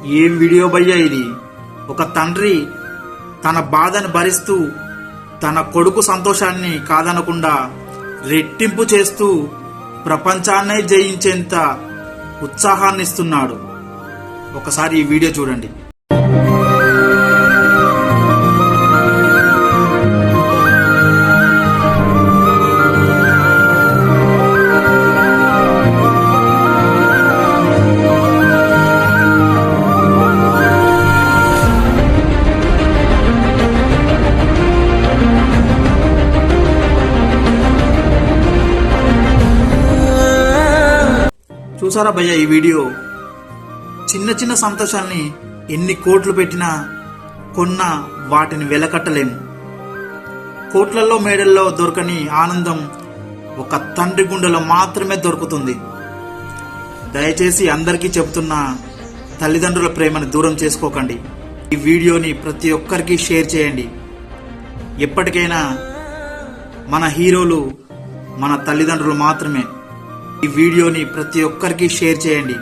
ఏం వీడియో భయ్యా ఇది! ఒక తండ్రి తన బాధను భరిస్తూ తన కొడుకు సంతోషాన్ని కాదనకుండా రెట్టింపు చేస్తూ ప్రపంచాన్నే జయించేంత ఉత్సాహాన్ని ఇస్తున్నాడు. ఒకసారి ఈ వీడియో చూడండి. చూసారా భయ్య ఈ వీడియో? చిన్న చిన్న సంతోషాల్ని ఎన్ని కోట్లు పెట్టినా కొన్నా వాటిని వెలకట్టలేము. కోట్లలో మేడల్లో దొరకని ఆనందం ఒక తండ్రి గుండెలో మాత్రమే దొరుకుతుంది. దయచేసి అందరికీ చెబుతున్నా, తల్లిదండ్రుల ప్రేమను దూరం చేసుకోకండి. ఈ వీడియోని ప్రతి ఒక్కరికి షేర్ చేయండి. ఎప్పటికైనా మన హీరోలు మన తల్లిదండ్రులు మాత్రమే. ఈ వీడియోని ప్రతి ఒక్కరికి షేర్ చేయండి.